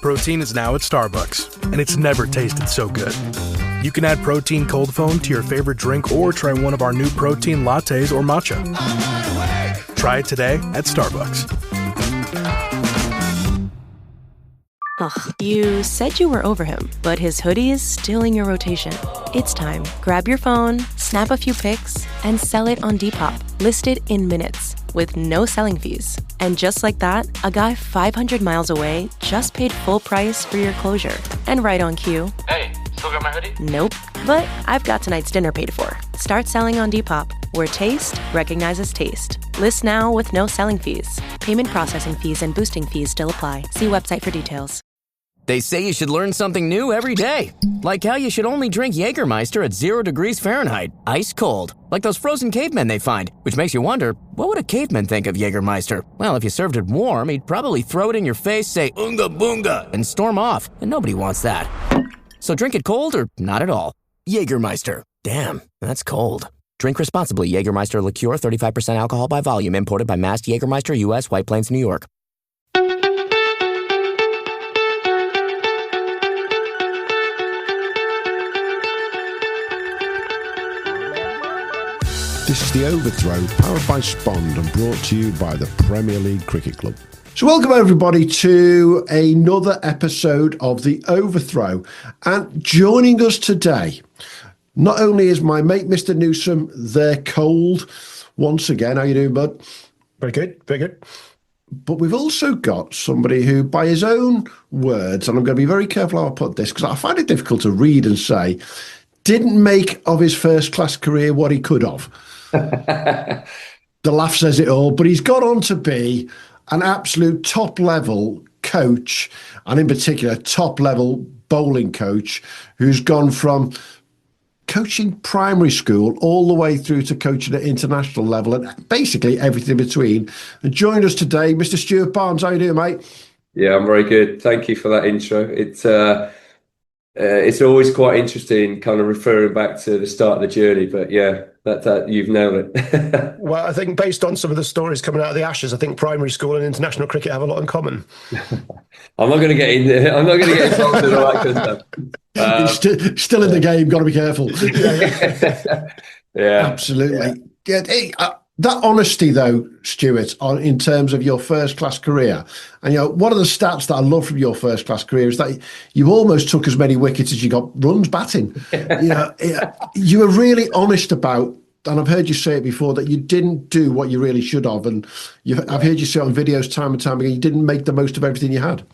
Protein is now at Starbucks, and it's never tasted so good. You can add protein cold foam to your favorite drink or try one of our new protein lattes or matcha. Try it today at Starbucks. Ugh, you said you were over him, but his hoodie is still in your rotation. It's time. Grab your phone, snap a few pics, and sell it on Depop. Listed in minutes with no selling fees. And just like that, a guy 500 miles away just paid full price for your closure. And right on cue. Hey, still got my hoodie? Nope. But I've got tonight's dinner paid for. Start selling on Depop, where taste recognizes taste. List now with no selling fees. Payment processing fees and boosting fees still apply. See website for details. They say you should learn something new every day. Like how you should only drink Jägermeister at 0 degrees Fahrenheit. Ice cold. Like those frozen cavemen they find. Which makes you wonder, what would a caveman think of Jägermeister? Well, if you served it warm, he'd probably throw it in your face, say, "Unga boonga," and storm off. And nobody wants that. So drink it cold or not at all. Jägermeister. Damn, that's cold. Drink responsibly. Jägermeister liqueur, 35% alcohol by volume. Imported by Mast Jägermeister, U.S., White Plains, New York. This is the Overthrow, powered by Spond and brought to you by the Premier League Cricket Club. So welcome everybody to another episode of the Overthrow. And joining us today, not only is my mate Mr. Newsom there cold once again. How you doing, bud? Very good, very good. But we've also got somebody who, by his own words, and I'm going to be very careful how I put this because I find it difficult to read and say, didn't make of his first-class career what he could have. The laugh says it all, but he's got on to be an absolute top-level coach, and in particular, top-level bowling coach, who's gone from coaching primary school all the way through to coaching at international level and basically everything in between. And joined us today, Mr. Stuart Barnes. How you doing, mate? Yeah, I'm very good. Thank you for that intro. It's always quite interesting kind of referring back to the start of the journey, but yeah, that you've nailed it. Well, I think based on some of the stories coming out of the Ashes, I think primary school and international cricket have a lot in common. I'm not going to get involved in all that kind of stuff. Still in the game, got to be careful. Yeah, absolutely. Yeah. Hey, that honesty, though, Stuart, in terms of your first-class career, and one of the stats that I love from your first-class career is that you almost took as many wickets as you got runs batting. You were really honest about, and I've heard you say it before, that you didn't do what you really should have, and I've heard you say it on videos time and time again, you didn't make the most of everything you had.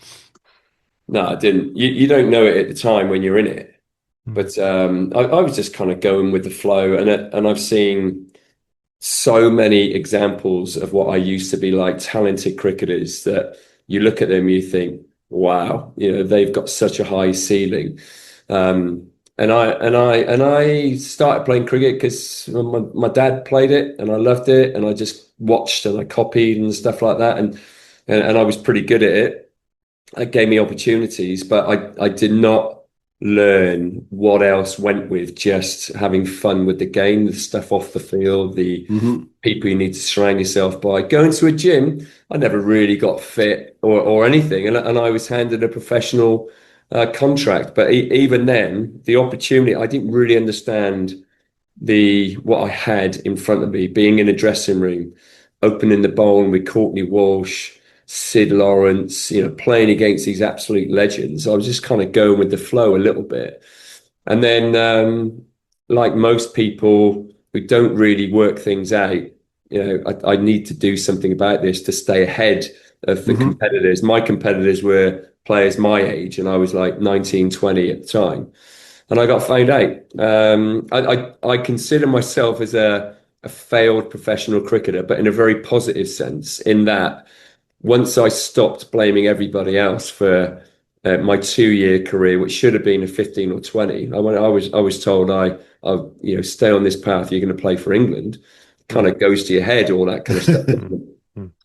No, I didn't. You don't know it at the time when you're in it, but I was just kind of going with the flow, and I've seen so many examples of what I used to be like, talented cricketers that you look at them, you think, wow, they've got such a high ceiling. And I started playing cricket because my dad played it and I loved it, and I just watched and I copied and stuff like that, and I was pretty good at it. It gave me opportunities, but I did not learn what else went with just having fun with the game, the stuff off the field, the people you need to surround yourself by. Going to a gym, I never really got fit or anything, and I was handed a professional contract. But even then, the opportunity, I didn't really understand what I had in front of me. Being in a dressing room, opening the bowling with Courtney Walsh, Sid Lawrence, playing against these absolute legends. I was just kind of going with the flow a little bit. And then, like most people who don't really work things out, I need to do something about this to stay ahead of the competitors. My competitors were players my age, and I was like 19, 20 at the time. And I got found out. I consider myself as a failed professional cricketer, but in a very positive sense, in that once I stopped blaming everybody else for my 2-year career, which should have been a 15 or 20, I was told I stay on this path, you're going to play for England. Kind of goes to your head, all that kind of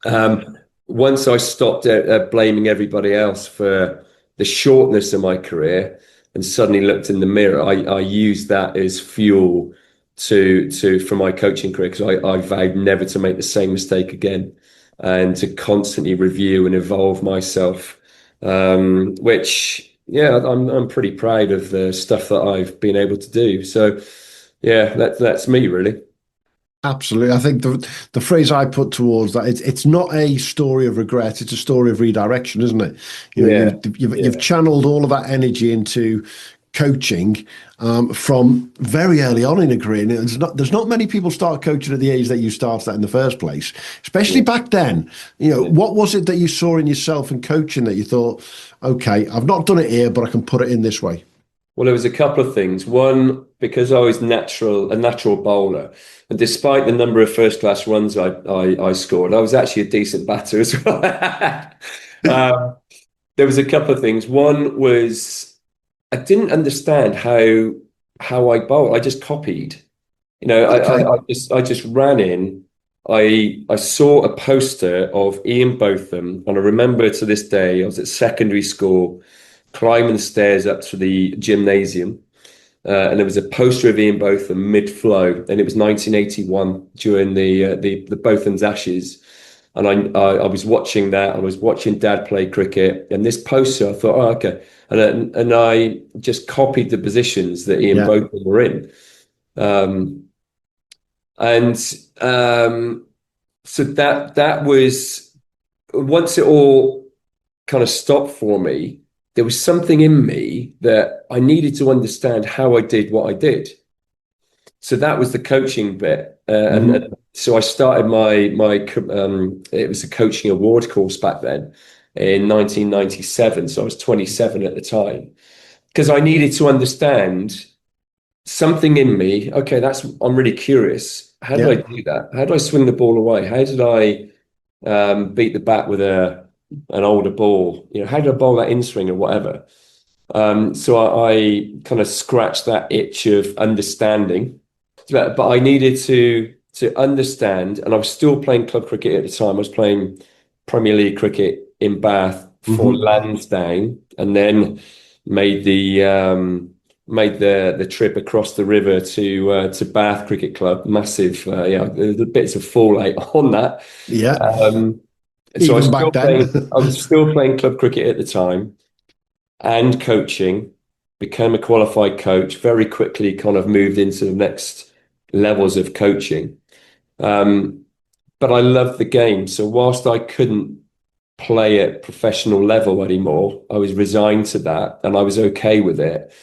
stuff. Once I stopped blaming everybody else for the shortness of my career and suddenly looked in the mirror, I used that as fuel for my coaching career, because I vowed never to make the same mistake again, and to constantly review and evolve myself which, yeah, I'm pretty proud of the stuff that I've been able to do. So, yeah, that's me really. Absolutely. I think the phrase I put towards that, it's not a story of regret, it's a story of redirection, isn't it? You know, Yeah, you've channeled all of that energy into coaching from very early on in a career. And there's not many people start coaching at the age that you started at in the first place, especially back then. You know, what was it that you saw in yourself and coaching that you thought, okay, I've not done it here, but I can put it in this way? Well, there was a couple of things. One, because I was a natural bowler, and despite the number of first class runs I scored, I was actually a decent batter as well. There was a couple of things. One was I didn't understand how I bowled. I just copied. You know, Okay. I just ran in. I saw a poster of Ian Botham, and I remember to this day I was at secondary school, climbing the stairs up to the gymnasium, and there was a poster of Ian Botham mid-flow, and it was 1981 during the Botham's Ashes, and I was watching that. I was watching Dad play cricket, and this poster, I thought, oh, okay, and I just copied the positions that Ian Yeah. Botham were in. And so that was, once it all kind of stopped for me, there was something in me that I needed to understand how I did what I did. So that was the coaching bit, and so I started my it was a coaching award course back then in 1997. So I was 27 at the time, because I needed to understand something in me. Okay, I'm really curious. How did Yeah. I do that? How did I swing the ball away? How did I beat the bat with an older ball? You know, how did I bowl that in swing or whatever? So I kind of scratched that itch of understanding, but I needed to understand, and I was still playing club cricket at the time. I was playing Premier League cricket in Bath for Lansdowne, and then made the trip across the river to Bath Cricket Club. Massive, the bits of fallout on that. Yeah. So Even back then. I was still playing club cricket at the time and coaching. Became a qualified coach. Very quickly, kind of moved into the next levels of coaching. But I loved the game. So whilst I couldn't play at professional level anymore, I was resigned to that, and I was okay with it.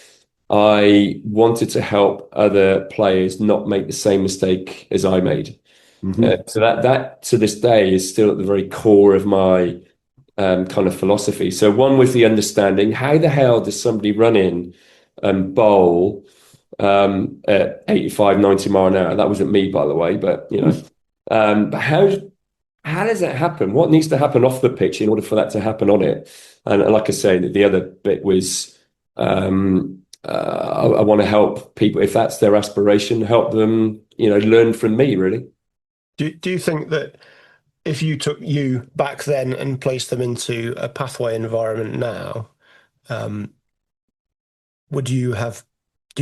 I wanted to help other players not make the same mistake as I made. So that to this day is still at the very core of my kind of philosophy. So one was the understanding, how the hell does somebody run in and bowl at 85, 90 mile an hour? That wasn't me, by the way, but you know, but how does that happen? What needs to happen off the pitch in order for that to happen on it? And like I say, the other bit was I want to help people, if that's their aspiration, help them, you know, learn from me, really. Do you think that if you took you back then and placed them into a pathway environment now, do you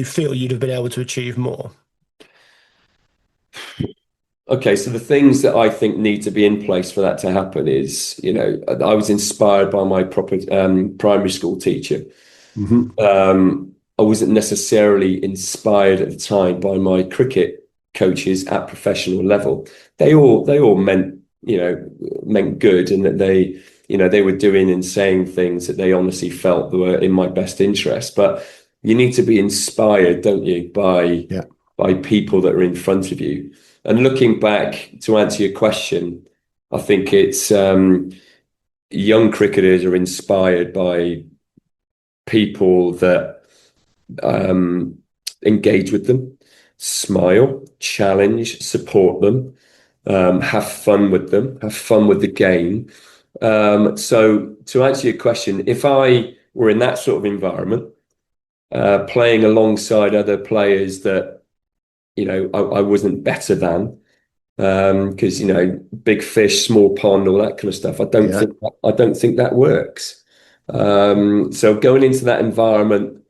feel you'd have been able to achieve more? Okay, so the things that I think need to be in place for that to happen is, you know, I was inspired by my primary school teacher. I wasn't necessarily inspired at the time by my cricket coaches at professional level. They all meant good, and that they were doing and saying things that they honestly felt were in my best interest. But you need to be inspired, don't you, by people that are in front of you. And looking back, to answer your question, I think it's young cricketers are inspired by people that engage with them, smile, challenge, support them, have fun with them, have fun with the game. So to answer your question, if I were in that sort of environment, playing alongside other players that, you know, I wasn't better than, because, you know, big fish, small pond, all that kind of stuff. I don't think that works. So going into that environment,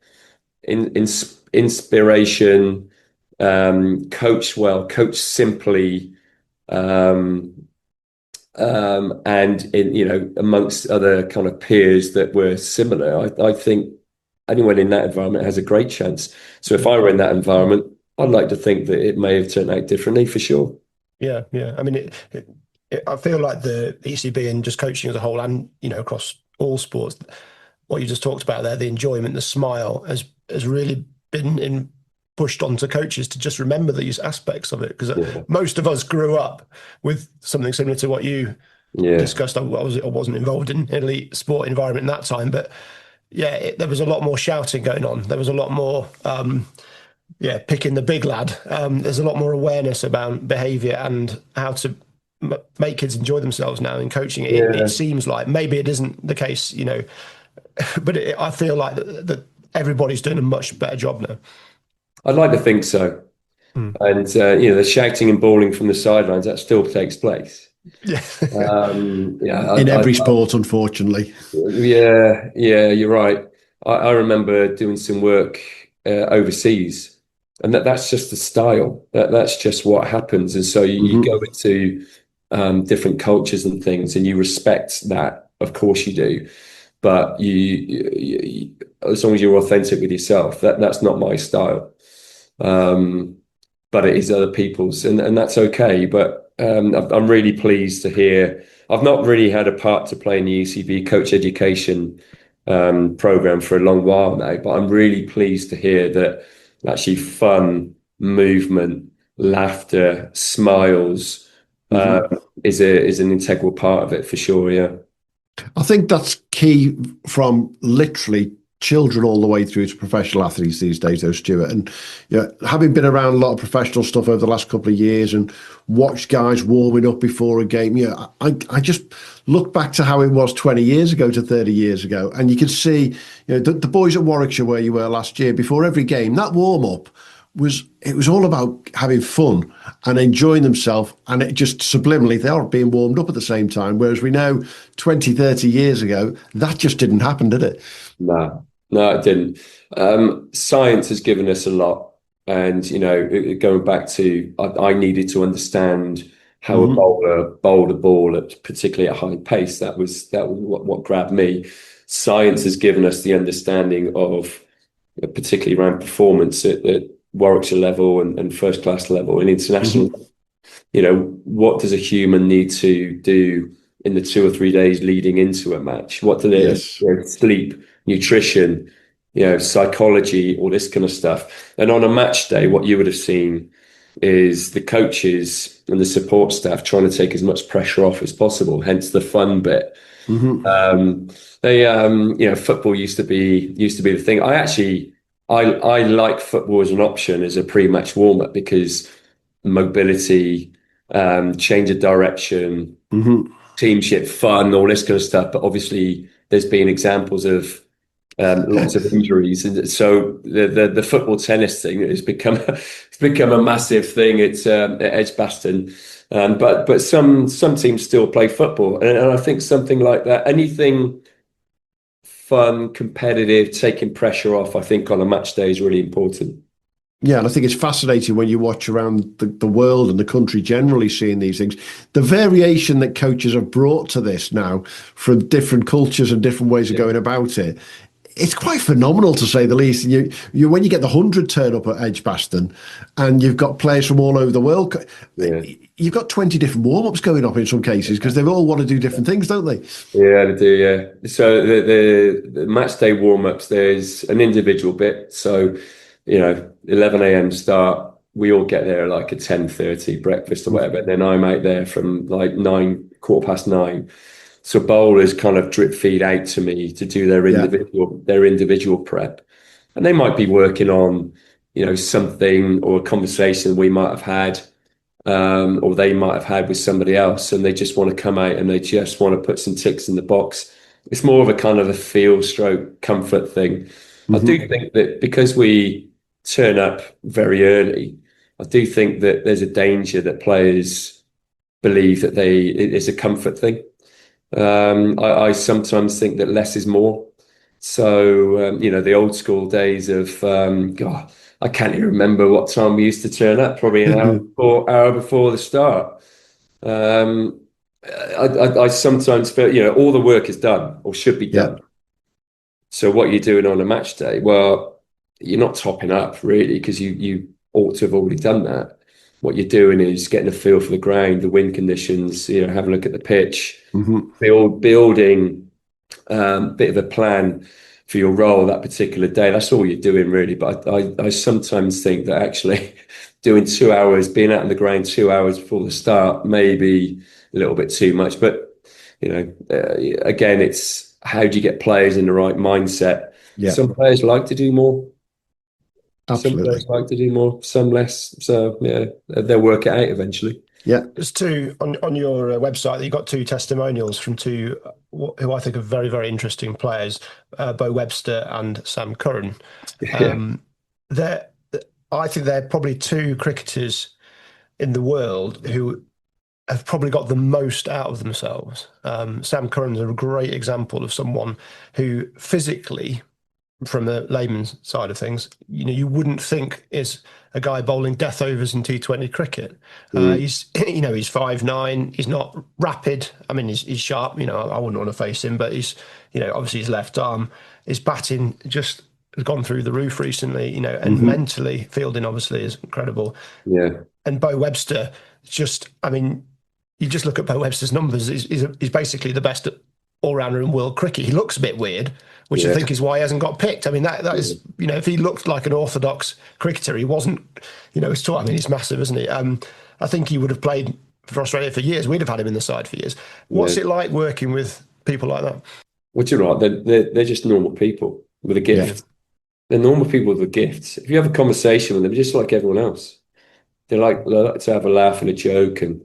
inspiration, coach well, coach simply, and amongst other kind of peers that were similar, I think anyone in that environment has a great chance. So if I were in that environment, I'd like to think that it may have turned out differently for sure. Yeah. I mean, I feel like the ECB and just coaching as a whole, and across all sports, what you just talked about there, the enjoyment, the smile, has really been pushed onto coaches to just remember these aspects of it, because most of us grew up with something similar to what you discussed. I wasn't involved in elite sport environment in that time, but there was a lot more shouting going on. There was a lot more picking the big lad. There's a lot more awareness about behaviour and how to make kids enjoy themselves now in coaching. It seems like, maybe it isn't the case, but I feel like that everybody's doing a much better job now. I'd like to think so. And, the shouting and bawling from the sidelines, that still takes place. Yeah. In every sport, unfortunately. Yeah, you're right. I remember doing some work overseas, and that's just the style. That's just what happens. And so you go into different cultures and things, and you respect that. Of course you do. But you as long as you're authentic with yourself, that's not my style. But it is other people's, and that's okay. But I'm really pleased to hear. I've not really had a part to play in the ECB coach education program for a long while now, but I'm really pleased to hear that actually fun, movement, laughter, smiles is an integral part of it for sure. Yeah. I think that's key from literally children all the way through to professional athletes these days, though, Stuart. And having been around a lot of professional stuff over the last couple of years and watched guys warming up before a game, I just look back to how it was 20 years ago to 30 years ago, and you can see the boys at Warwickshire, where you were last year, before every game, that warm up was all about having fun and enjoying themselves, and it just subliminally they are being warmed up at the same time, whereas we know 20, 30 years ago that just didn't happen, did it? No, it didn't. Science has given us a lot, and going back to I needed to understand how a bowler bowled a ball particularly at high pace. That was what grabbed me. Science has given us the understanding of, particularly around performance at Warwickshire level and first class level and international level. What does a human need to do in the 2 or 3 days leading into a match? What do they sleep, nutrition, psychology, all this kind of stuff. And on a match day, what you would have seen is the coaches and the support staff trying to take as much pressure off as possible, hence the fun bit. Football used to be the thing. I like football as an option, as a pre-match warm-up, because mobility, change of direction, teamship, fun, all this kind of stuff. But obviously there's been examples of lots of injuries, and so the football tennis thing has become a massive thing. It's at Edgbaston, but some teams still play football, and I think something like that, anything fun, competitive, taking pressure off, I think on a match day is really important. Yeah, and I think it's fascinating when you watch around the world and the country generally seeing these things. The variation that coaches have brought to this now from different cultures and different ways of going about it, it's quite phenomenal, to say the least. You when you get the 100 turn up at Edgbaston and you've got players from all over the world, you've got 20 different warm-ups going up in some cases, because they all want to do different things, don't they? Yeah, they do, yeah. So the match day warm-ups, there's an individual bit. So, 11 a.m. start, we all get there like at 10:30, breakfast or whatever. And then I'm out there from like 9:15. So bowlers kind of drip feed out to me to do their individual prep, and they might be working on, something or a conversation we might have had, or they might have had with somebody else, and they just want to come out and they just want to put some ticks in the box. It's more of a kind of a feel stroke comfort thing. I do think that because we turn up very early, I do think that there's a danger that players believe that it's a comfort thing. I sometimes think that less is more. So, the old school days of, God, I can't even remember what time we used to turn up, probably an hour before the start. I sometimes feel, all the work is done or should be done. So what you're doing on a match day, well, you're not topping up really, because you ought to have already done that. What you're doing is getting a feel for the ground, the wind conditions, have a look at the pitch, building a bit of a plan for your role that particular day. That's all you're doing really. But I sometimes think that actually doing 2 hours, being out on the ground 2 hours before the start, may be a little bit too much. But, again, it's how do you get players in the right mindset? Yeah. Some players like to do more. Absolutely. Some players like to do more, some less. So, yeah, they'll work it out eventually. Yeah. There's two on your website that you've got two testimonials from two who I think are very, very interesting players, Bo Webster and Sam Curran. I think they're probably two cricketers in the world who have probably got the most out of themselves. Sam Curran's a great example of someone who physically, from the layman's side of things, you wouldn't think is a guy bowling death overs in T20 cricket. He's 5'9", he's not rapid. I mean, he's sharp. I wouldn't want to face him, but he's, obviously his left arm, his batting just has gone through the roof recently. And mentally, fielding obviously is incredible. Yeah. And Bo Webster, you just look at Bo Webster's numbers. He's basically the best all-rounder in world cricket. He looks a bit weird, which I think is why he hasn't got picked. I mean, that is, if he looked like an orthodox cricketer, he wasn't, he's tall. I mean, he's massive, isn't he? I think he would have played for Australia for years. We'd have had him in the side for years. What's it like working with people like that? Well, you're right. They're just normal people with a gift. Yeah. They're normal people with a gift. If you have a conversation with them, just like everyone else, they like to have a laugh and a joke. And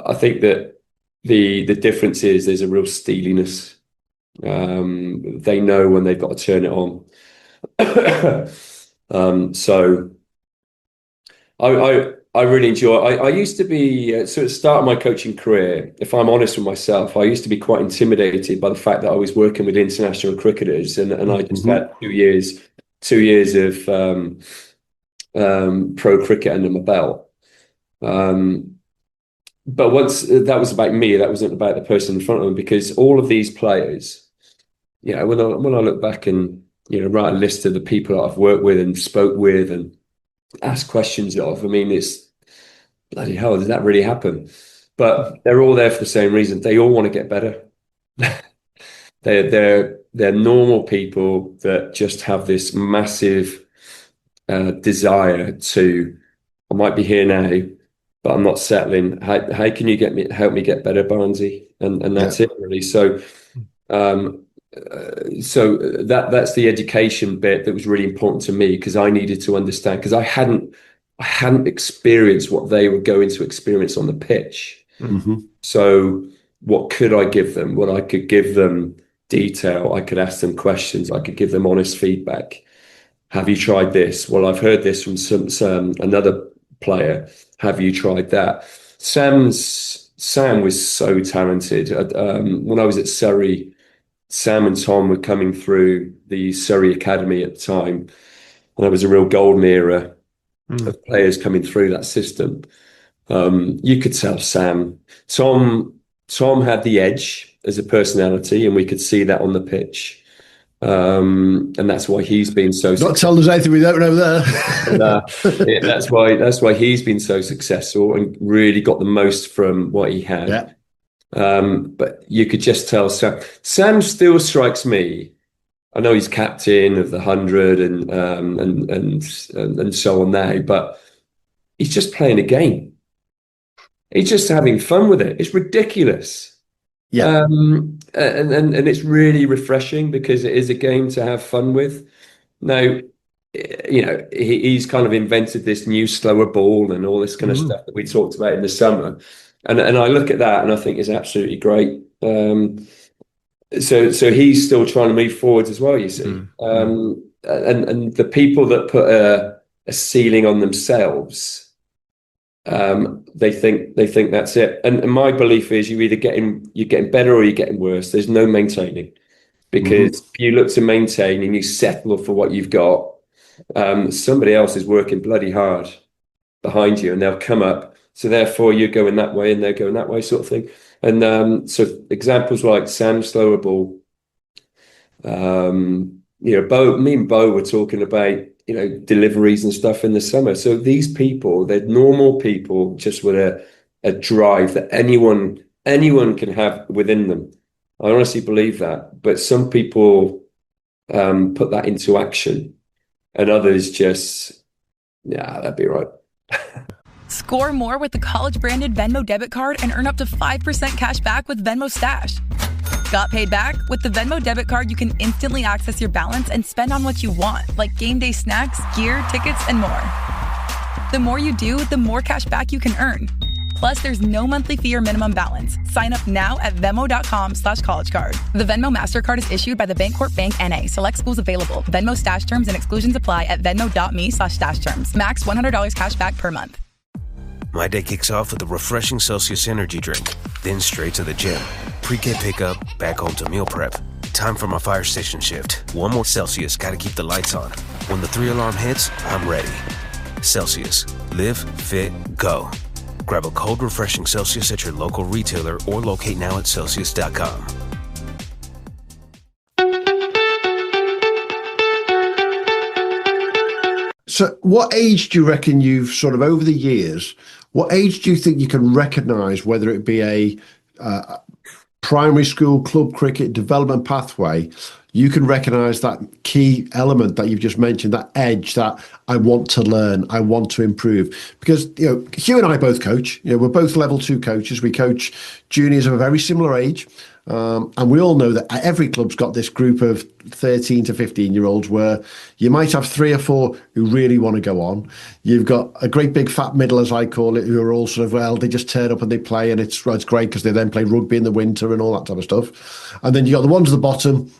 I think that the difference is there's a real steeliness. They know when they've got to turn it on. So I really enjoy. I used to be, so at the start of my coaching career, if I'm honest with myself, I used to be quite intimidated by the fact that I was working with international cricketers, and I just had 2 years of pro cricket under my belt. But once that was about me, that wasn't about the person in front of them, because all of these players, when I look back and write a list of the people that I've worked with and spoke with and ask questions of, I mean, it's bloody hell, does that really happen? But they're all there for the same reason. They all want to get better. They're normal people that just have this massive desire to, I might be here now, but I'm not settling. How can you help me get better, Barnesy? And that's it really. So that's the education bit that was really important to me, because I needed to understand, because I hadn't experienced what they were going to experience on the pitch. So what could I give them? Well, I could give them detail. I could ask them questions. I could give them honest feedback. Have you tried this? Well, I've heard this from another player. Have you tried that? Sam was so talented. When I was at Surrey, Sam and Tom were coming through the Surrey Academy at the time, and there was a real golden era of players coming through that system. You could tell Tom had the edge as a personality, and we could see that on the pitch. And that's why he's been so not telling us anything we don't know there. That's why he's been so successful and really got the most from what he had. But you could just tell Sam still strikes me. I know he's captain of the 100 and so on now, but he's just playing a game. He's just having fun with it. It's ridiculous. And it's really refreshing, because it is a game to have fun with. Now, he's kind of invented this new slower ball and all this kind of stuff that we talked about in the summer. And I look at that and I think it's absolutely great. So he's still trying to move forward as well, you see. And the people that put a ceiling on themselves, they think that's it. And my belief is you're getting better or you're getting worse. There's no maintaining, because if you look to maintain and you settle for what you've got, somebody else is working bloody hard behind you, and they'll come up So therefore you're going that way and they're going that way, sort of thing. And so examples like Sam slower ball. Me and Bo were talking about, deliveries and stuff in the summer. So these people, they're normal people, just with a drive that anyone can have within them. I honestly believe that. But some people put that into action, and others just, yeah, that'd be right. Score more with the college-branded Venmo debit card and earn up to 5% cash back with Venmo Stash. Got paid back? With the Venmo debit card, you can instantly access your balance and spend on what you want, like game day snacks, gear, tickets, and more. The more you do, the more cash back you can earn. Plus, there's no monthly fee or minimum balance. Sign up now at Venmo.com/collegecard. The Venmo MasterCard is issued by the Bancorp Bank N.A. Select schools available. Venmo Stash terms and exclusions apply at venmo.me/stash terms. Max $100 cash back per month. My day kicks off with a refreshing Celsius energy drink, then straight to the gym. Pre-K pickup, back home to meal prep. Time for my fire station shift. One more Celsius, gotta keep the lights on. When the 3-alarm hits, I'm ready. Celsius. Live, fit, go. Grab a cold, refreshing Celsius at your local retailer or locate now at Celsius.com. So what age do you reckon you've sort of over the years, what age do you think you can recognise, whether it be a primary school, club cricket, development pathway, you can recognise that key element that you've just mentioned, that edge that I want to learn, I want to improve? Because, Hugh and I both coach, we're both level 2 coaches. We coach juniors of a very similar age. And we all know that every club's got this group of 13 to 15-year-olds where you might have 3 or 4 who really want to go on. You've got a great big fat middle, as I call it, who are all sort of, they just turn up and they play, and it's great because they then play rugby in the winter and all that type of stuff. And then you got the ones at the bottom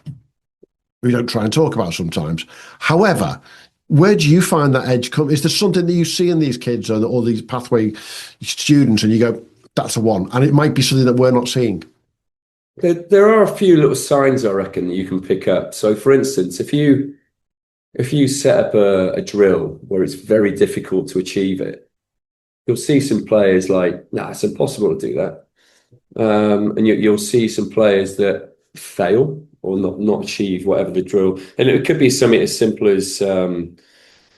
we don't try and talk about sometimes. However, where do you find that edge come? Is there something that you see in these kids or all these pathway students and you go, that's a one? And it might be something that we're not seeing. There are a few little signs, I reckon, that you can pick up. So, for instance, if you set up a drill where it's very difficult to achieve it, you'll see some players like, it's impossible to do that. And you'll see some players that fail or not achieve whatever the drill. And it could be something as simple as hit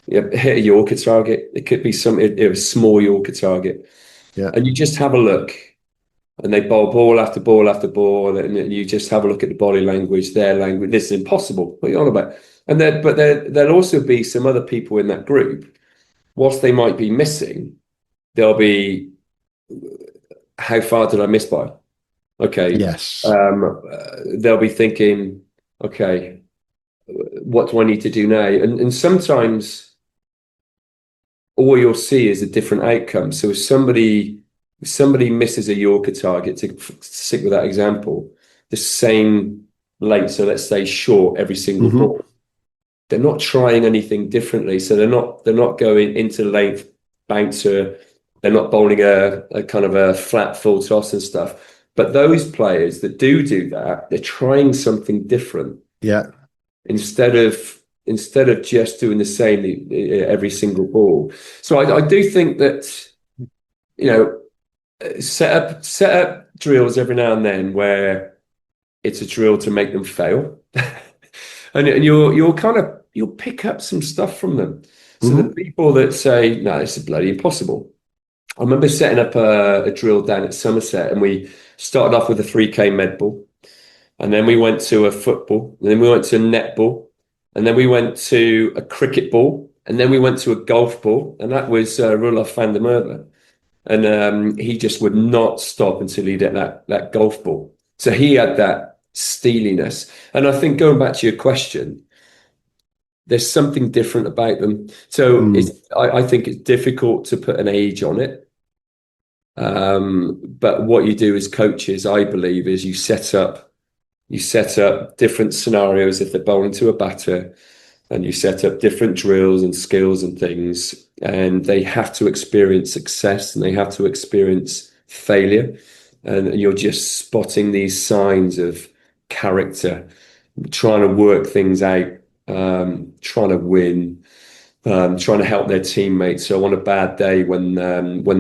a Yorker target. It could be a small Yorker target. Yeah. And you just have a look. And they bowl ball after ball after ball, and you just have a look at the body language, their language. This is impossible. What are you on about? And there'll also be some other people in that group. Whilst they might be missing, they'll be, how far did I miss by? Okay. Yes. They'll be thinking, okay, what do I need to do now? And sometimes all you'll see is a different outcome. So if somebody misses a Yorker target, to stick with that example, the same length, so let's say short every single ball, they're not trying anything differently. So they're not going into length bouncer, they're not bowling a kind of a flat full toss and stuff. But those players that do that, they're trying something different. Yeah. Instead of just doing the same every single ball. So I do think that, set up drills every now and then where it's a drill to make them fail, and you'll pick up some stuff from them. So the people that say, no, this is bloody impossible. I remember setting up a drill down at Somerset, and we started off with a 3K med ball, and then we went to a football, and then we went to a netball, and then we went to a cricket ball, and then we went to a golf ball, and that was Roelof van der Merwe. And he just would not stop until he'd hit that golf ball. So he had that steeliness. And I think, going back to your question, there's something different about them. So I think it's difficult to put an age on it. But what you do as coaches, I believe, is you set up different scenarios if they're bowling to a batter, and you set up different drills and skills and things, and they have to experience success and they have to experience failure. And you're just spotting these signs of character, trying to work things out, trying to win, trying to help their teammates. So on a bad day when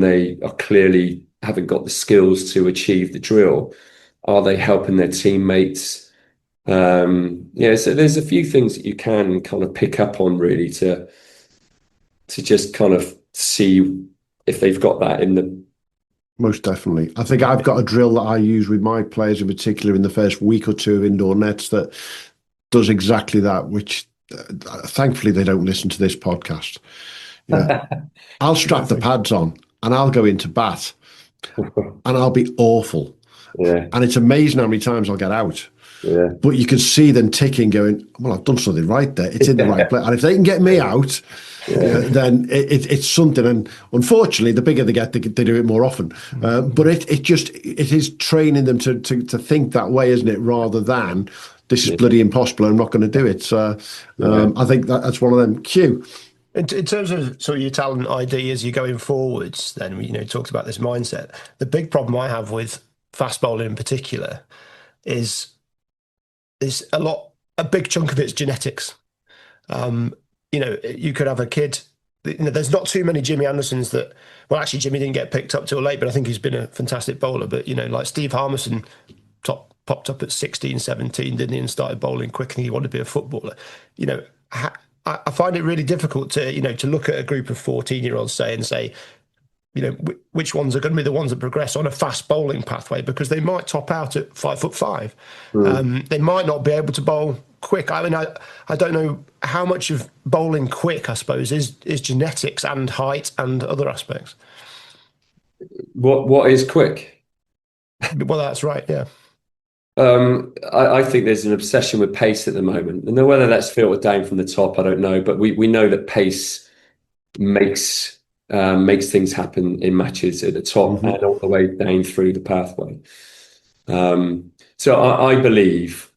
they are clearly haven't got the skills to achieve the drill, are they helping their teammates? So there's a few things that you can kind of pick up on really to just kind of see if they've got that in them. Most definitely. I think I've got a drill that I use with my players in particular in the first week or two of indoor nets that does exactly that, which thankfully they don't listen to this podcast. I'll strap the pads on and I'll go into bat and I'll be awful. Yeah. And it's amazing how many times I'll get out. Yeah. But you can see them ticking, going, well, I've done something right there. It's in the right place. And if they can get me out, then it's something. And unfortunately, the bigger they get, they do it more often. But it is training them to think that way, isn't it? Rather than this is bloody impossible, I'm not going to do it. So I think that's one of them. Q. In terms of sort of your talent ID as you're going forwards, then, you talked about this mindset. The big problem I have with fast bowling in particular is a big chunk of it's genetics. You could have a kid, there's not too many Jimmy Andersons that, well, actually Jimmy didn't get picked up till late, but I think he's been a fantastic bowler. But, like Steve Harmison popped up at 16, 17, didn't he, and started bowling quick, and he wanted to be a footballer. I find it really difficult to look at a group of 14-year-olds and say, which ones are going to be the ones that progress on a fast bowling pathway, because they might top out at 5'5". They might not be able to bowl quick. I mean, I don't know how much of bowling quick, I suppose, is genetics and height and other aspects. What is quick? Well, that's right, yeah. I think there's an obsession with pace at the moment, and whether that's filtered down from the top, I don't know. But we know that pace makes things happen in matches at the top and all the way down through the pathway. So I believe,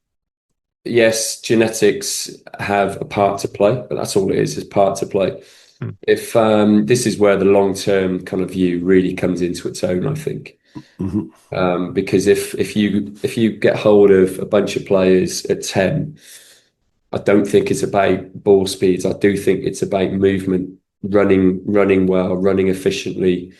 yes, genetics have a part to play, but that's all it is part to play. If this is where the long-term kind of view really comes into its own, I think. Because if you get hold of a bunch of players at 10, I don't think it's about ball speeds. I do think it's about movement, running well, running efficiently,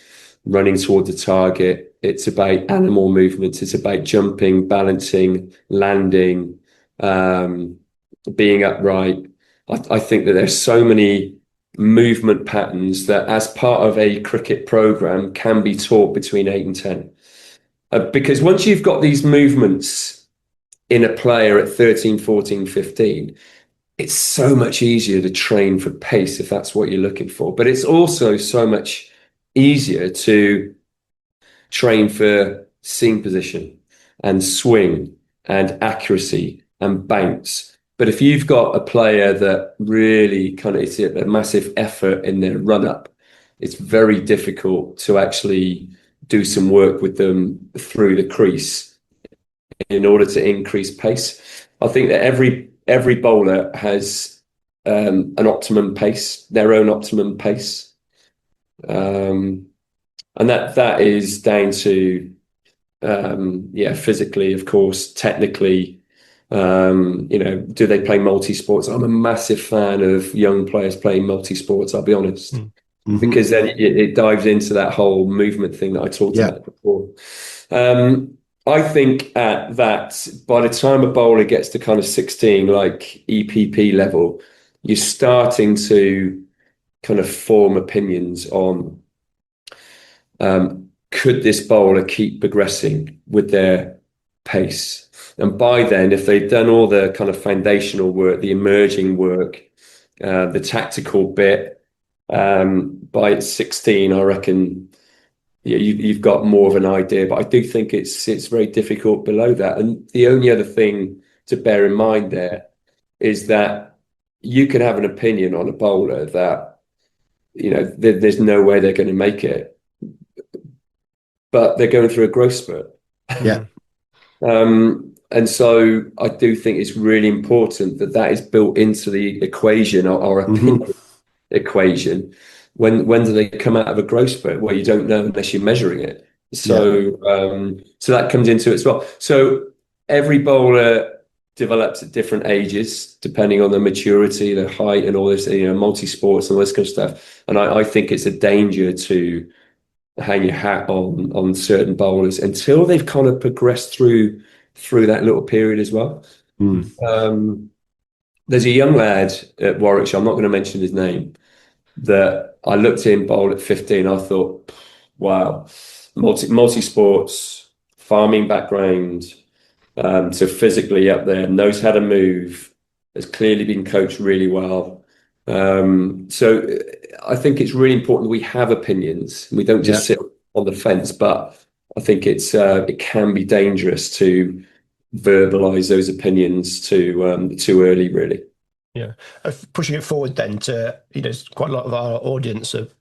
running toward the target. It's about animal movements. It's about jumping, balancing, landing, being upright. I think that there's so many movement patterns that as part of a cricket program can be taught between 8 and 10. Because once you've got these movements in a player at 13, 14, 15, it's so much easier to train for pace if that's what you're looking for. But it's also so much easier to train for seam position and swing and accuracy and bounce. But if you've got a player that really kind of is a massive effort in their run-up, it's very difficult to actually do some work with them through the crease in order to increase pace. I think that every bowler has an optimum pace, their own optimum pace. And that is down to, physically, of course, technically, do they play multi-sports? I'm a massive fan of young players playing multi-sports, I'll be honest, because then it dives into that whole movement thing that I talked about before. I think that by the time a bowler gets to kind of 16, like EPP level, you're starting to kind of form opinions on could this bowler keep progressing with their pace? And by then, if they've done all the kind of foundational work, the emerging work, the tactical bit, by 16, I reckon you've got more of an idea. But I do think it's very difficult below that. And the only other thing to bear in mind there is that you can have an opinion on a bowler that, there's no way they're going to make it, but they're going through a growth spurt. Yeah. And so I do think it's really important that is built into the equation or opinion equation. When do they come out of a growth spurt? Well, you don't know unless you're measuring it. So so that comes into it as well. So every bowler develops at different ages, depending on the maturity, the height, and all this, multi-sports and all this kind of stuff. And I think it's a danger to hang your hat on certain bowlers until they've kind of progressed through that little period as well. There's a young lad at Warwickshire, I'm not going to mention his name, that I looked at him bowl at 15. I thought, wow, multi-sports, farming background, so physically up there, knows how to move, has clearly been coached really well. So I think it's really important that we have opinions. We don't just sit on the fence, but I think it can be dangerous to verbalise those opinions too early, really. Yeah. Pushing it forward then to, quite a lot of our audience of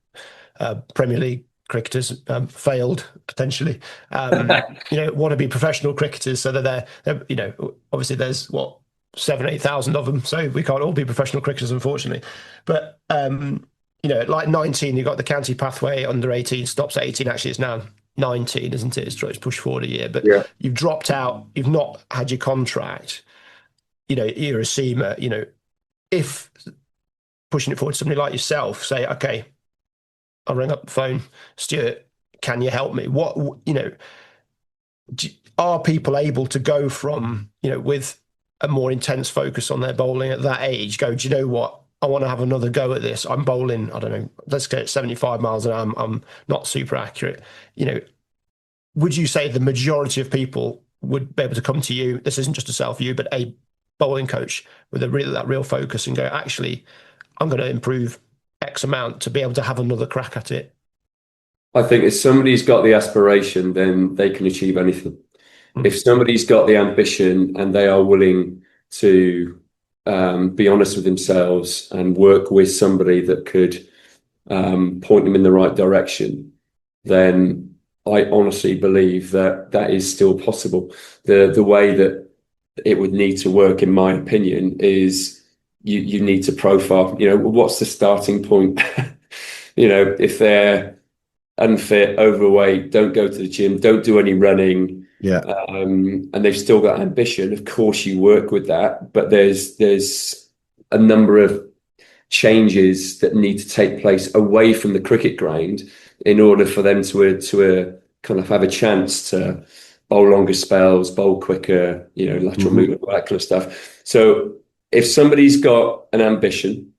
Premier League cricketers failed potentially, want to be professional cricketers, so that they're obviously there's 7,000-8,000 of them, so we can't all be professional cricketers, unfortunately. But like 19, you've got the county pathway, under 18 stops at 18. Actually, it's now 19, isn't it? It's pushed forward a year, but you've dropped out, you've not had your contract, you're a seamer. If pushing it forward, somebody like yourself say, okay, I'll ring up the phone, Stuart, can you help me? Are people able to go from, with a more intense focus on their bowling at that age, do you know what? I want to have another go at this. I'm bowling, I don't know, let's go at 75 miles an hour. I'm not super accurate. Would you say the majority of people would be able to come to you? This isn't just a self-view, but a bowling coach with that real focus and go, actually, I'm going to improve X amount to be able to have another crack at it. I think if somebody's got the aspiration, then they can achieve anything. If somebody's got the ambition and they are willing to be honest with themselves and work with somebody that could point them in the right direction, then I honestly believe that is still possible. The way that it would need to work, in my opinion, is you need to profile, what's the starting point? If they're unfit, overweight, don't go to the gym, don't do any running, and they've still got ambition, of course you work with that, but there's a number of changes that need to take place away from the cricket ground in order for them to kind of have a chance to bowl longer spells, bowl quicker, lateral movement, all that kind of stuff. So if somebody's got an ambition,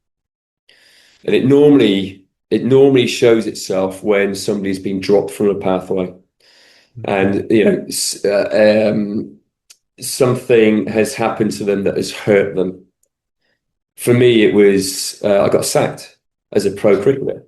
and it normally shows itself when somebody's been dropped from a pathway, and something has happened to them that has hurt them. For me, it was I got sacked as a pro cricketer.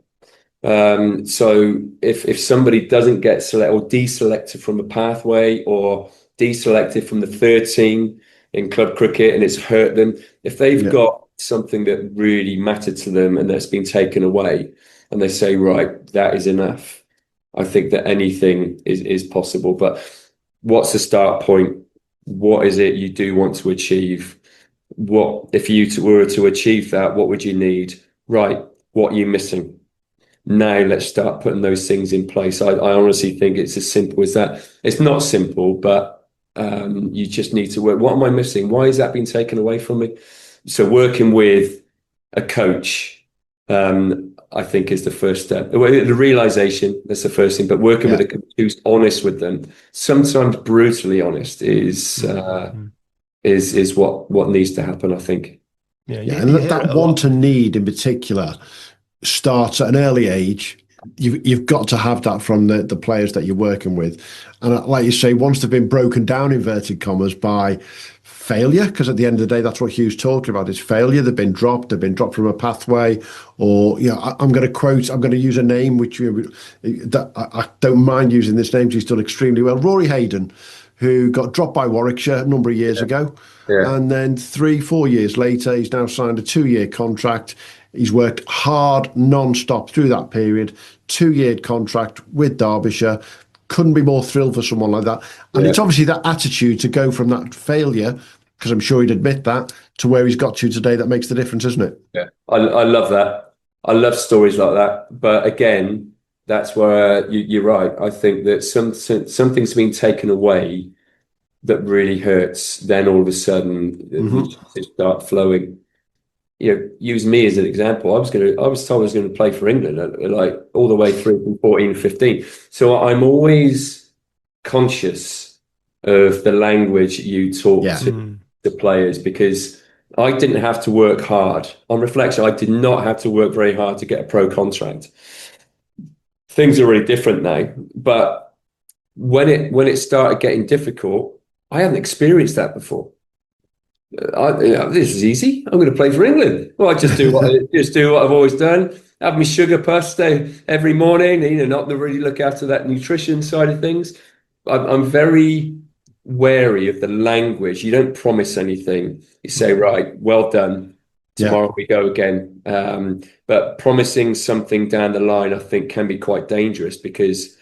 So if somebody doesn't get selected or deselected from a pathway, or deselected from the third team in club cricket, and it's hurt them, if they've got something that really mattered to them and that's been taken away, and they say, right, that is enough, I think that anything is possible. But what's the start point? What is it you do want to achieve? What, if you were to achieve that, what would you need? Right, what are you missing? Now let's start putting those things in place. I honestly think it's as simple as that. It's not simple, but you just need to work. What am I missing? Why has that been taken away from me? So working with a coach, I think, is the first step. The realization, that's the first thing, but working with a coach who's honest with them, sometimes brutally honest, is what needs to happen, I think. And that want and need in particular starts at an early age. You've got to have that from the players that you're working with. And like you say, once they've been broken down, inverted commas, by failure, because at the end of the day, that's what Hugh's talking about, is failure. They've been dropped from a pathway, or, I'm going to use a name, which I don't mind using this name, he's done extremely well. Rory Hayden, who got dropped by Warwickshire a number of years ago. And then 3-4 years later, he's now signed a 2-year contract. He's worked hard non-stop through that period, 2-year contract with Derbyshire. Couldn't be more thrilled for someone like that. And it's obviously that attitude to go from that failure, because I'm sure he'd admit that, to where he's got to today that makes the difference, isn't it? Yeah, I love that. I love stories like that. But again, that's where you're right. I think that something's been taken away that really hurts, then all of a sudden it start flowing. Use me as an example. I was told I was going to play for England, like all the way through from 14, 15. So I'm always conscious of the language you talk to the players, because I didn't have to work hard. On reflection, I did not have to work very hard to get a pro contract. Things are really different now, but when it started getting difficult, I hadn't experienced that before. This is easy. I'm going to play for England. Well, I just do what I've always done. Have my sugar pasta every morning. Not really look after that nutrition side of things. I'm very wary of the language. You don't promise anything. You say, right, well done. Tomorrow we go again. But promising something down the line, I think, can be quite dangerous, because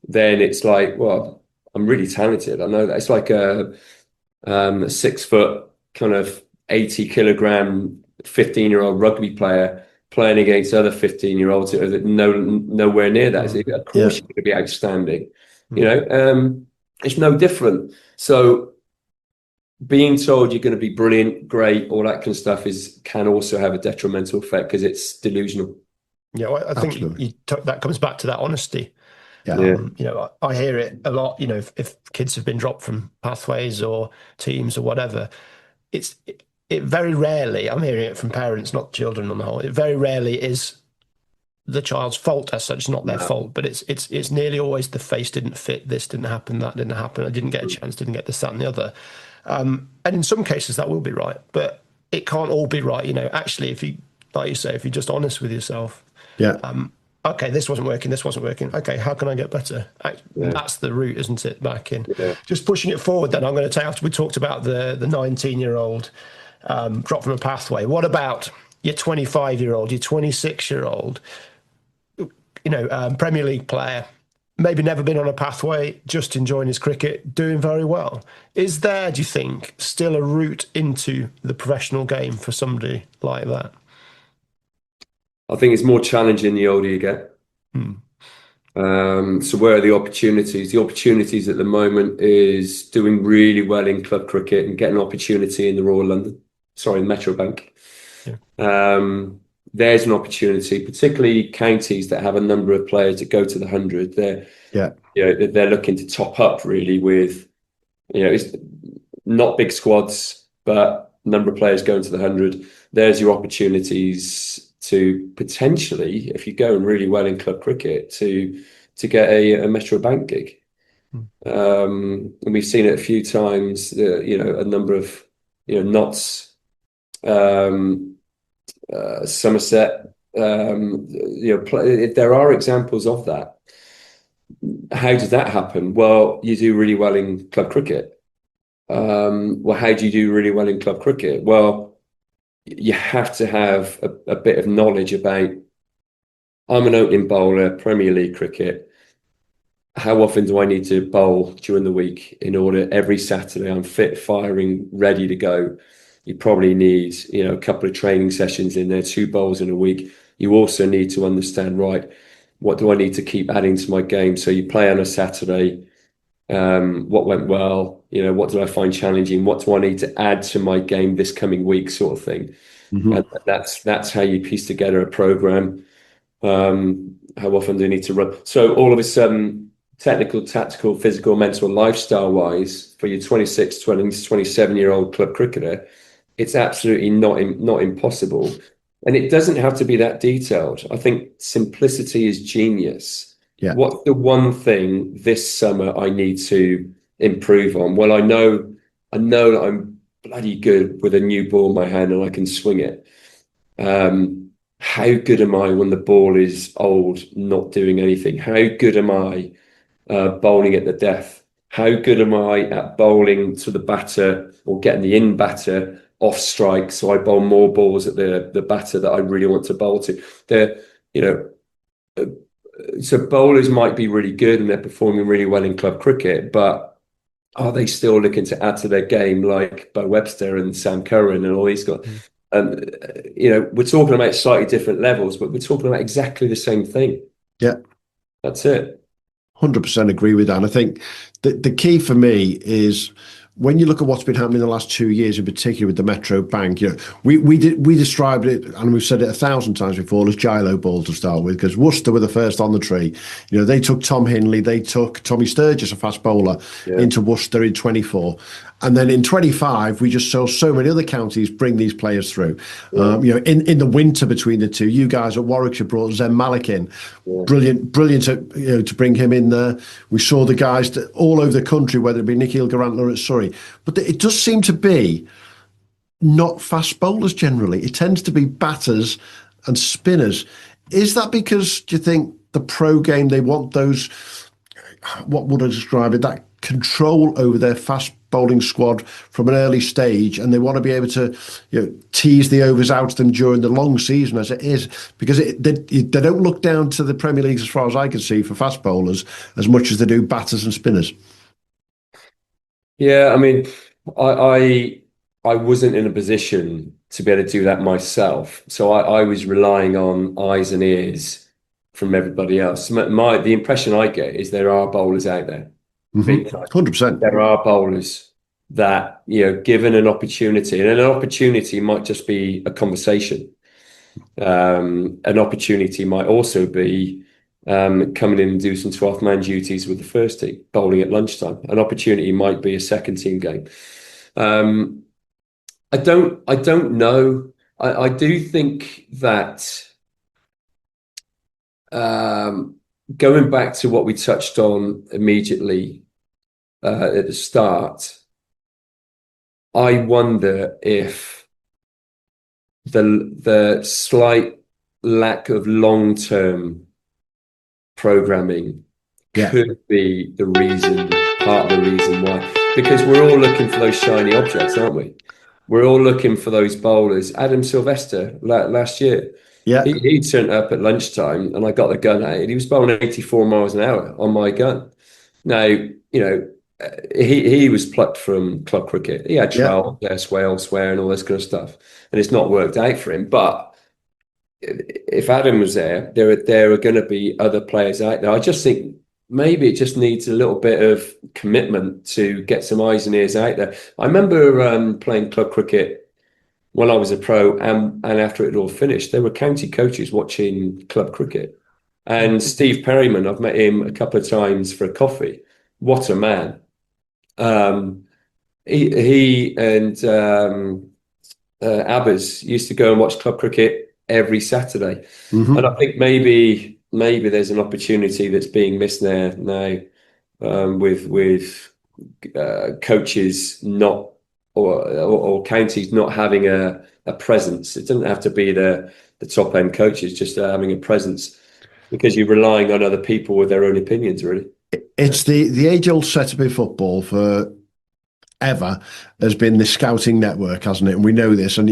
then it's like, well, I'm really talented. I know that. It's like a 6 foot kind of 80 kilogram 15-year-old rugby player playing against other 15-year-olds that are nowhere near that. So of course you're going to be outstanding. It's no different. So being told you're going to be brilliant, great, all that kind of stuff can also have a detrimental effect, because it's delusional. Yeah, well, I think that comes back to that honesty. Yeah. I hear it a lot. If kids have been dropped from pathways or teams or whatever, it very rarely, I'm hearing it from parents, not children on the whole, it very rarely is the child's fault as such. It's not their fault, but it's nearly always the face didn't fit, this didn't happen, that didn't happen, I didn't get a chance, didn't get this, that and the other. And in some cases that will be right, but it can't all be right. Actually, if you, like you say, if you're just honest with yourself, okay, this wasn't working. Okay, how can I get better? That's the route, isn't it? Back in. Just pushing it forward then, I'm going to take, after we talked about the 19-year-old drop from a pathway, what about your 25-year-old, your 26-year-old, Premier League player, maybe never been on a pathway, just enjoying his cricket, doing very well. Is there, do you think, still a route into the professional game for somebody like that? I think it's more challenging the older you get. So where are the opportunities? The opportunities at the moment is doing really well in club cricket and getting an opportunity in the Metro Bank. There's an opportunity, particularly counties that have a number of players that go to the 100. They're looking to top up really with, it's not big squads, but number of players going to the 100. There's your opportunities to potentially, if you're going really well in club cricket, to get a Metro Bank gig. And we've seen it a few times, a number of, Notts, Somerset, there are examples of that. How does that happen? Well, you do really well in club cricket. Well, how do you do really well in club cricket? Well, you have to have a bit of knowledge about, I'm an opening bowler, Premier League cricket. How often do I need to bowl during the week in order every Saturday I'm fit, firing, ready to go? You probably need, a couple of training sessions in there, 2 bowls in a week. You also need to understand, right, what do I need to keep adding to my game? So you play on a Saturday, what went well, what did I find challenging? What do I need to add to my game this coming week, sort of thing. And that's how you piece together a program. How often do you need to run? So all of a sudden, technical, tactical, physical, mental, lifestyle wise, for your 26, 20, 27-year-old club cricketer, it's absolutely not impossible. And it doesn't have to be that detailed. I think simplicity is genius. What's the one thing this summer I need to improve on? Well, I know that I'm bloody good with a new ball in my hand and I can swing it. How good am I when the ball is old, not doing anything? How good am I bowling at the death? How good am I at bowling to the batter or getting the in batter off strike, so I bowl more balls at the batter that I really want to bowl to? So bowlers might be really good and they're performing really well in club cricket, but are they still looking to add to their game like Bo Webster and Sam Curran and all these guys? And we're talking about slightly different levels, but we're talking about exactly the same thing. That's it. 100% agree with that. And I think the key for me is when you look at what's been happening in the last 2 years, in particular with the Metro Bank, we described it, and we've said it 1,000 times before, as Gilo ball to start with, because Worcester were the first on the tree. They took Tom Hinley, they took Tommy Sturgis, a fast bowler, into Worcester in 24. And then in 25, we just saw so many other counties bring these players through. In the winter between the two, you guys at Warwickshire brought Zen Malik in. Brilliant to bring him in there. We saw the guys all over the country, whether it be Nikhil Garantler at Surrey. But it does seem to be not fast bowlers generally. It tends to be batters and spinners. Is that because, do you think, the pro game, they want those, what would I describe it, that control over their fast bowling squad from an early stage, and they want to be able to tease the overs out of them during the long season as it is, because they don't look down to the Premier League, as far as I can see, for fast bowlers as much as they do batters and spinners? Yeah, I mean, I wasn't in a position to be able to do that myself, so I was relying on eyes and ears from everybody else. The impression I get is there are bowlers out there. 100%. There are bowlers that, given an opportunity, and an opportunity might just be a conversation. An opportunity might also be coming in and do some 12-man duties with the first team, bowling at lunchtime. An opportunity might be a second team game. I don't know. I do think that going back to what we touched on immediately at the start, I wonder if the slight lack of long-term programming could be part of the reason why. Because we're all looking for those shiny objects, aren't we? We're all looking for those bowlers. Adam Sylvester last year, he turned up at lunchtime and I got the gun out. He was bowling 84 miles an hour on my gun. Now, he was plucked from club cricket. He had trial elsewhere and all this kind of stuff, and it's not worked out for him. But if Adam was there are going to be other players out there. I just think maybe it just needs a little bit of commitment to get some eyes and ears out there. I remember playing club cricket when I was a pro, and after it all finished, there were county coaches watching club cricket. And Steve Perryman, I've met him a couple of times for a coffee. What a man. He and Abbas used to go and watch club cricket every Saturday. And I think maybe there's an opportunity that's being missed there now, with coaches not or counties not having a presence. It doesn't have to be the top end coaches, just having a presence, because you're relying on other people with their own opinions, really. It's the age-old setup in football for ever has been the scouting network, hasn't it? And we know this. And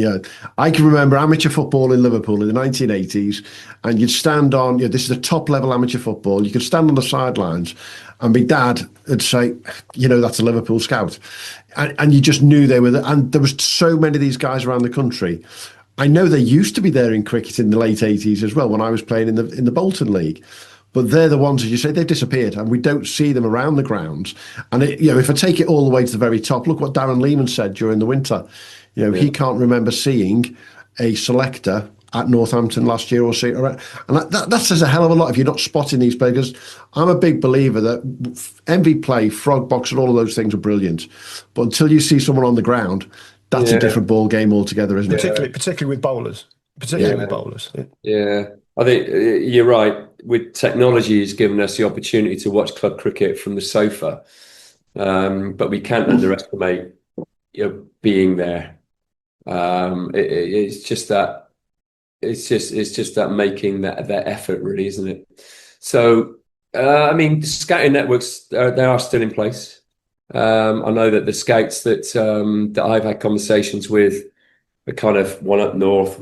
I can remember amateur football in Liverpool in the 1980s, and you'd stand on, this is the top level amateur football. You could stand on the sidelines and my dad would say, that's a Liverpool scout. And you just knew they were there. And there was so many of these guys around the country. I know they used to be there in cricket in the late 80s as well, when I was playing in the Bolton League. But they're the ones, as you say, they've disappeared, and we don't see them around the grounds. And if I take it all the way to the very top, look what Darren Lehman said during the winter. He can't remember seeing a selector at Northampton last year or see, and that says a hell of a lot if you're not spotting these players. I'm a big believer that MV play, frog box, and all of those things are brilliant, but until you see someone on the ground, that's a different ball game altogether, isn't it? Particularly with bowlers. With bowlers. Yeah, I think you're right. With technology, has given us the opportunity to watch club cricket from the sofa, but we can't underestimate being there. It's just that making that effort, really, isn't it? So, scouting networks they are still in place. I know that the scouts that I've had conversations with, the kind of one up north,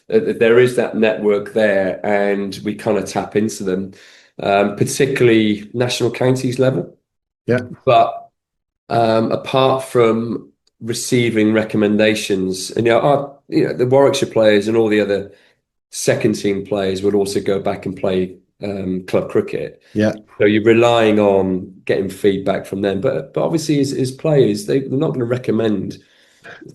there is that network there, and we kind of tap into them, particularly national counties level. Yeah. But apart from receiving recommendations, and the Warwickshire players and all the other second team players would also go back and play club cricket. Yeah. So you're relying on getting feedback from them. But obviously, as players, they're not going to recommend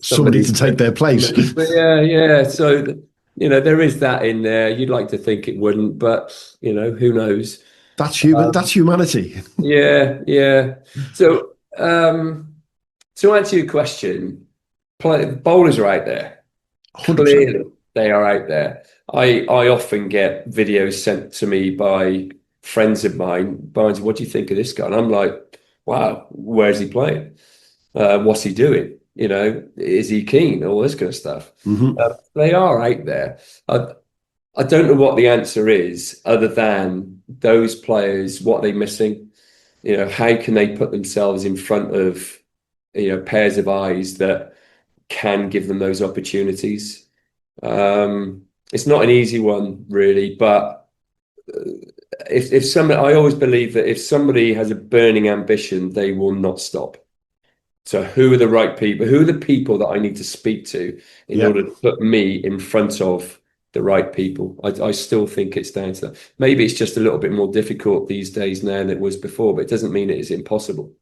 Somebody to take their place. But yeah. So, there is that in there. You'd like to think it wouldn't, but, who knows? That's humanity. Yeah. So, to answer your question, bowlers are out there. 100%. Clearly, they are out there. I often get videos sent to me by friends of mine. Barnes, what do you think of this guy? And I'm like, wow, where's he playing? What's he doing? Is he keen? All this kind of stuff. Mm-hmm. They are out there. I don't know what the answer is, other than those players, what are they missing? How can they put themselves in front of, pairs of eyes that can give them those opportunities? It's not an easy one, really, but if somebody, I always believe that if somebody has a burning ambition, they will not stop. So who are the right people? Who are the people that I need to speak to in order to put me in front of the right people? I still think it's down to that. Maybe it's just a little bit more difficult these days now than it was before, but it doesn't mean it is impossible.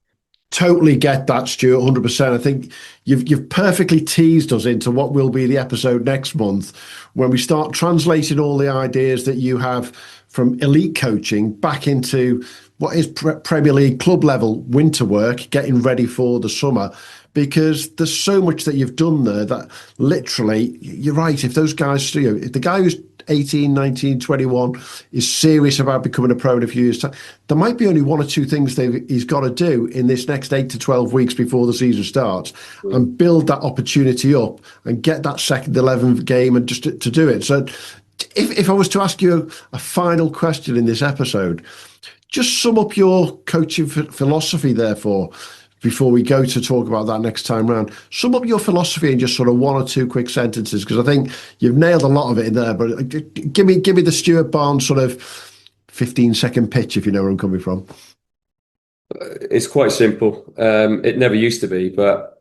Totally get that, Stuart, 100%. I think you've perfectly teased us into what will be the episode next month, when we start translating all the ideas that you have from elite coaching back into what is Premier League club level winter work, getting ready for the summer, because there's so much that you've done there that literally, you're right, if those guys, if the guy who's 18, 19, 21 is serious about becoming a pro in a few years' time, there might be only one or two things he's got to do in this next 8 to 12 weeks before the season starts, and build that opportunity up and get that second 11 game and just to do it. So if I was to ask you a final question in this episode, just sum up your coaching philosophy, therefore, before we go to talk about that next time round. Sum up your philosophy in just sort of one or two quick sentences, because I think you've nailed a lot of it in there. But give me the Stuart Barnes sort of 15-second pitch, if you know where I'm coming from. It's quite simple. It never used to be, but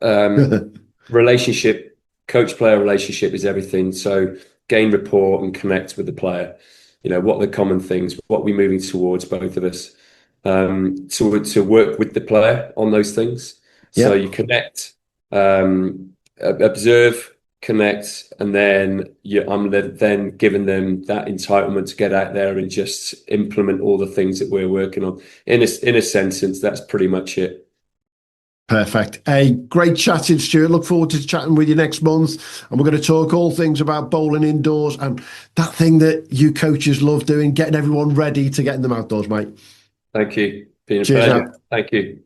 coach-player relationship is everything. So gain rapport and connect with the player. What are the common things? What are we moving towards, both of us? To work with the player on those things. So you connect, observe, connect, and then I'm then giving them that entitlement to get out there and just implement all the things that we're working on. In a sentence, that's pretty much it. Perfect. A great chatting, Stuart. Look forward to chatting with you next month. And we're going to talk all things about bowling indoors and that thing that you coaches love doing, getting everyone ready to get in them outdoors, mate. Thank you. Been a Cheers, pleasure. man. Thank you.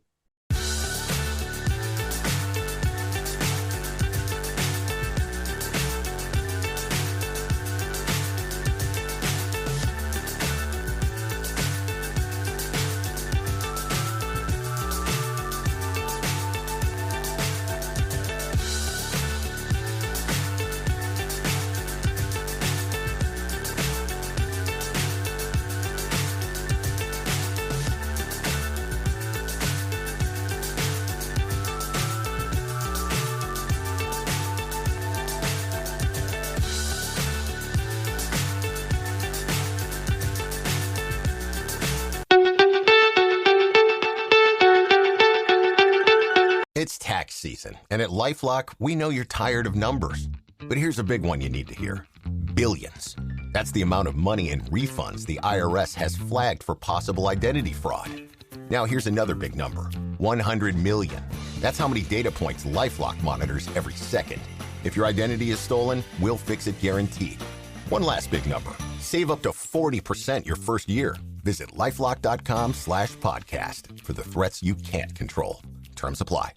It's tax season, and at LifeLock, we know you're tired of numbers. But here's a big one you need to hear. Billions. That's the amount of money in refunds the IRS has flagged for possible identity fraud. Now here's another big number. 100 million. That's how many data points LifeLock monitors every second. If your identity is stolen, we'll fix it guaranteed. One last big number. Save up to 40% your first year. Visit LifeLock.com/podcast for the threats you can't control. Terms apply.